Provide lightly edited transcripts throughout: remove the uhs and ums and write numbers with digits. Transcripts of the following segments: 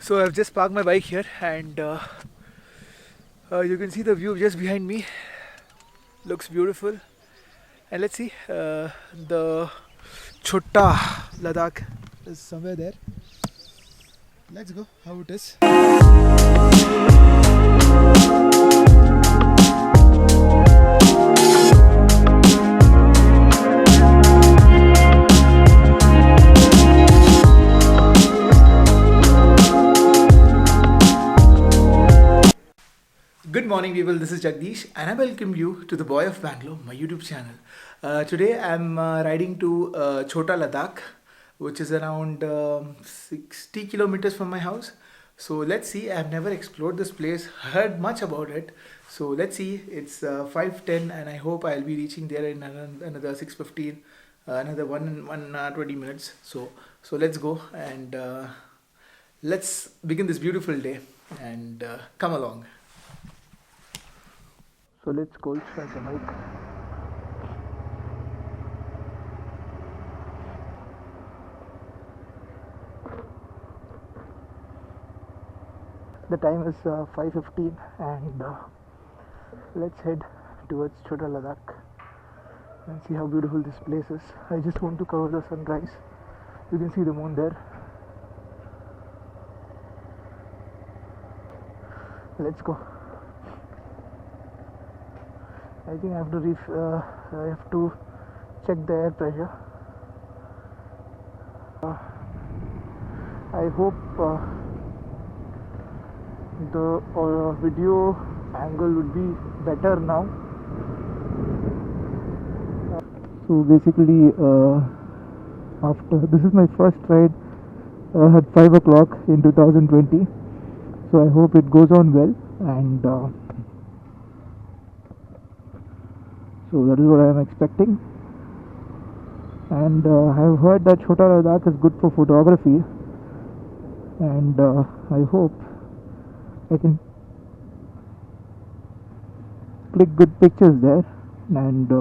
So I've just parked my bike here, and you can see the view just behind me. Looks beautiful. And let's see, the Chota Ladakh is somewhere there. Let's go. How it is? Good morning, people. This is Jagdish, and I welcome you to the Boy of Bangalore, my YouTube channel. Today, I'm riding to Chota Ladakh, which is around 60 kilometers from my house. So let's see. I've never explored this place, heard much about it. So let's see. It's 5:10, and I hope I'll be reaching there in another 6:15, another 20 minutes. So let's go and let's begin this beautiful day and come along. So let's cold start the bike. The time is 5:15 and let's head towards Chota Ladakh and see how beautiful this place is. I just want to cover the sunrise. You can see the moon there. Let's go. I think I have to check the air pressure. I hope the video angle would be better now. So basically, after this is my first ride at 5 o'clock in 2020. So I hope it goes on well, and so that is what I am expecting. And I have heard that Chota Ladakh is good for photography, and I hope I can click good pictures there. And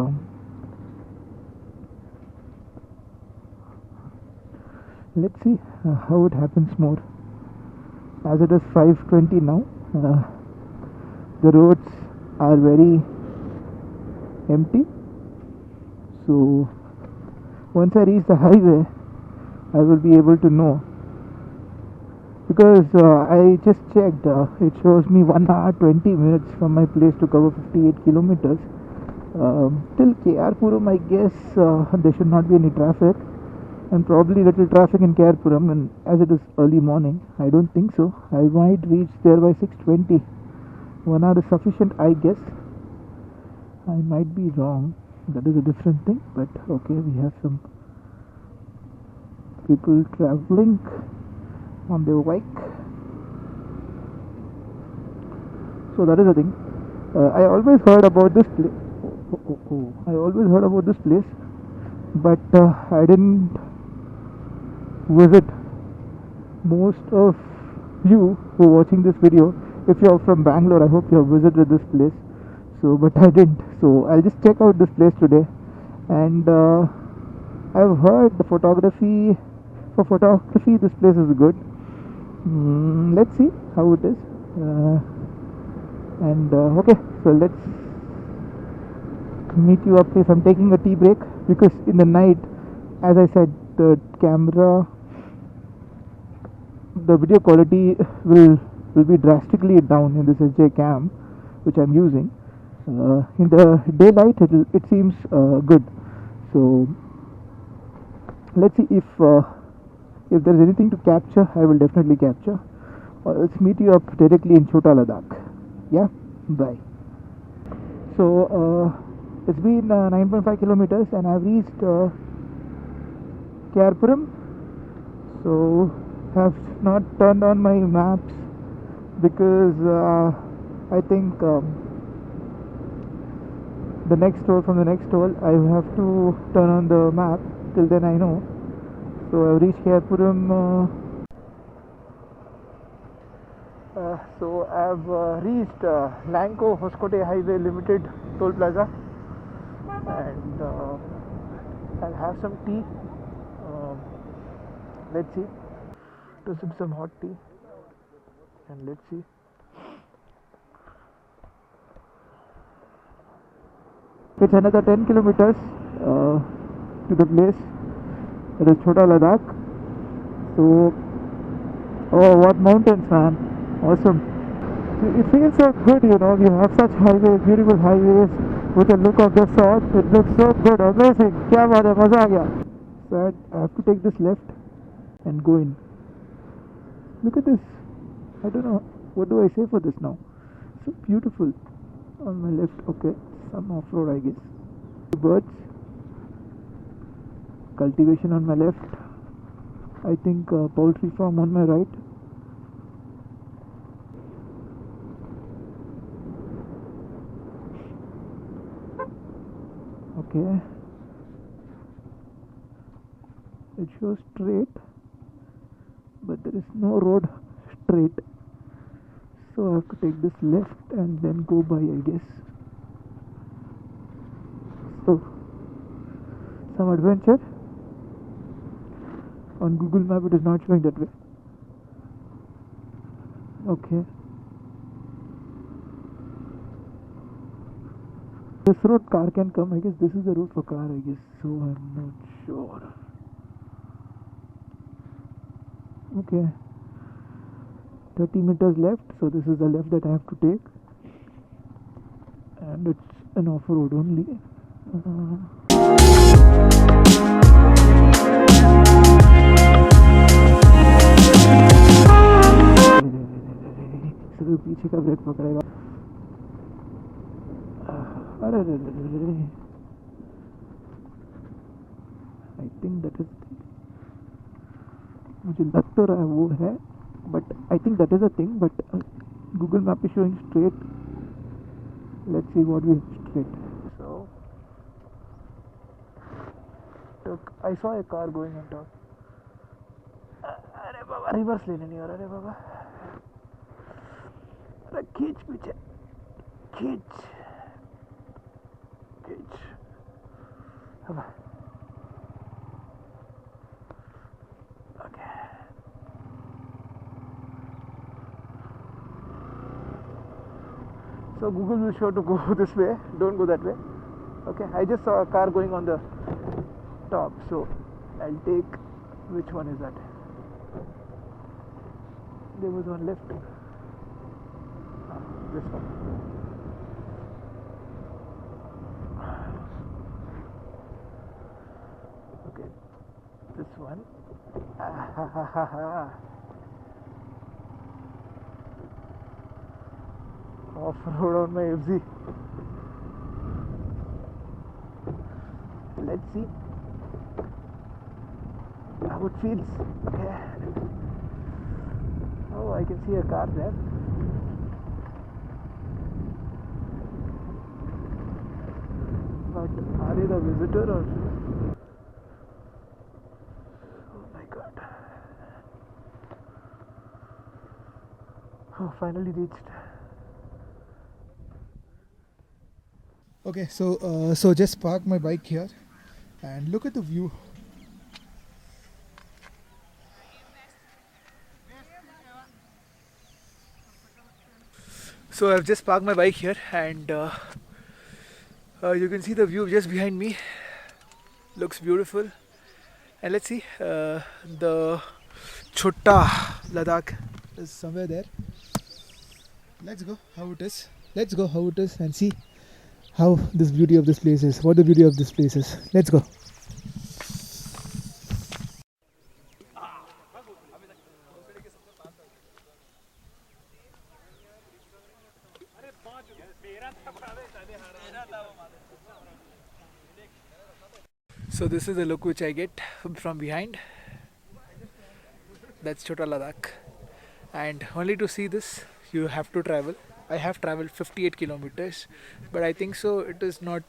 let's see how it happens more. As it is 5:20 now, the roads are very empty. So once I reach the highway, I will be able to know, because I just checked, it shows me 1 hour 20 minutes from my place to cover 58 kilometers. Till KR-Puram, I guess there should not be any traffic, and probably little traffic in KR-Puram, and as it is early morning, I don't think so. I might reach there by 6:20. 1 hour is sufficient, I guess. I might be wrong. That is a different thing, but okay, we have some people traveling on their bike. So that is the thing. I always heard about this place. I always heard about this place, but I didn't visit. Most of you who are watching this video, if you are from Bangalore, I hope you have visited this place. So, but I didn't. So I'll just check out this place today. And I've heard the photography. For photography, this place is good. Let's see how it is. Okay, so let's meet you up if I'm taking a tea break, because in the night, as I said, the camera, the video quality will be drastically down in this SJ cam which I'm using. In the daylight it seems good. So let's see if there is anything to capture. I will definitely capture. Let's meet you up directly in Chota Ladakh. Yeah, bye. So it's been 9.5 kilometers and I've reached KR-Puram. So have not turned on my maps, because I think the next toll, from the next toll, I have to turn on the map. Till then I know. So I've reached KR-Puram. So I've reached Lanco Hoskote Highway Limited Toll Plaza, and I'll have some tea. Let's see, to sip some hot tea. and let's see. It's another 10 kilometers to the place. It is Chota Ladakh. So, oh, what mountains, man! Awesome. It feels so good, you know. You have such highways, beautiful highways with a look of the south. It looks so good, amazing. क्या बात है, मजा आ गया. So I have to take this left and go in. Look at this. I don't know what do I say for this now. So beautiful. On my left, okay, some off-road, I guess. Birds. Cultivation on my left. I think poultry farm on my right. Okay. It shows straight, but there is no road straight. So I have to take this left and then go by, I guess. So, some adventure. On Google Map it is not showing that way. Okay. This road car can come, I guess this is the route for car, I guess. So I'm not sure. Okay. 30 meters left, so this is the left that I have to take. And it's an off-road only. तो पीछे का break पकड़ेगा. अरे आई think that is, मुझे लग तो रहा है वो है, but I think that is a thing. But Google map is showing straight. Let's see what we straight. So I saw a car going on top. अरे बाबा, रिवर्स लेने नहीं हो रहा. अरे बाबा, अरे खींच पीछे, खींच खींच. अब okay. So Google will show to go this way, don't go that way. Okay, I just saw a car going on the top, so I'll take, which one is that? There was one left. This one. Okay, this one. Off-road on my FZ. Let's see how it feels. Okay. Oh, I can see a car there. But are they the visitor or? Oh my god. Oh, finally reached. Okay, so just park my bike here and look at the view. So I've just parked my bike here and you can see the view just behind me. Looks beautiful. And let's see, the Chota Ladakh is somewhere there. Let's go how it is. Let's go how it is and see how this beauty of this place is. What the beauty of this place is. Let's go. So this is the look which I get from behind. That's Chota Ladakh. And only to see this you have to travel. I have traveled 58 kilometers, but I think so it's not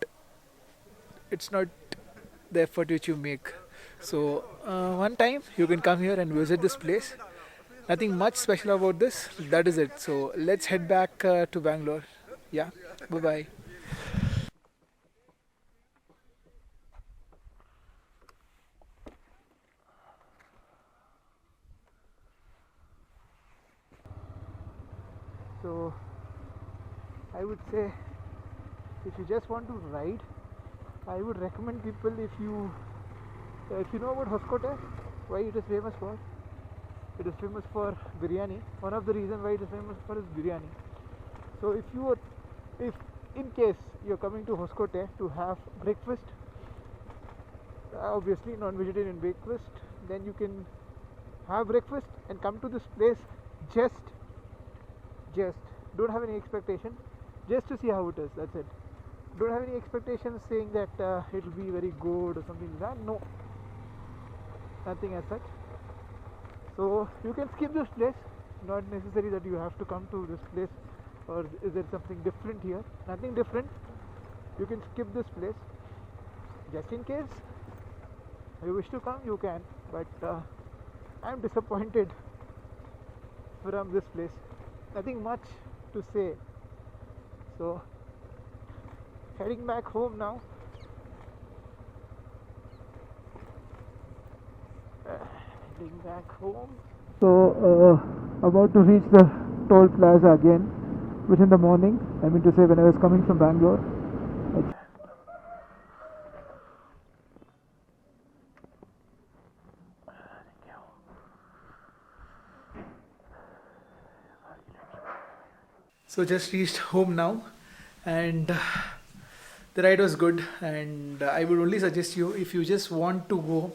the effort which you make. So one time you can come here and visit this place. Nothing much special about this. That is it. So let's head back to Bangalore. Yeah. Bye bye. I would say if you just want to ride, I would recommend people, if you know about Hoskote, why it is famous for. It is famous for biryani. One of the reasons why it is famous for is biryani. So if in case you're coming to Hoskote to have breakfast, obviously non-vegetarian breakfast, then you can have breakfast and come to this place. Just don't have any expectation, just to see how it is. That's it. Don't have any expectations saying that it will be very good or something like that. No, nothing as such. So you can skip this place. Not necessary that you have to come to this place, or is there something different here? Nothing different. You can skip this place. Just in case you wish to come, you can. But I'm disappointed from this place. Nothing much to say. So heading back home now. Heading back home. So about to reach the toll plaza again, which in the morning, I mean to say when I was coming from Bangalore. So just reached home now, and the ride was good, and I would only suggest you, if you just want to go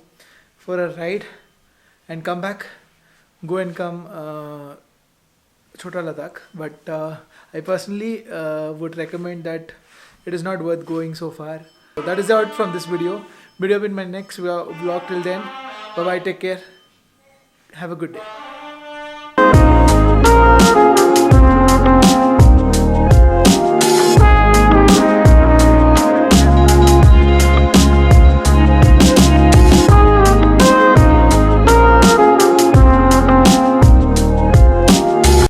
for a ride and come back, go and come Chota Ladakh. But I personally would recommend that it is not worth going so far. So that is out from this video. Meet up in my next vlog. Till then, bye bye, take care, have a good day.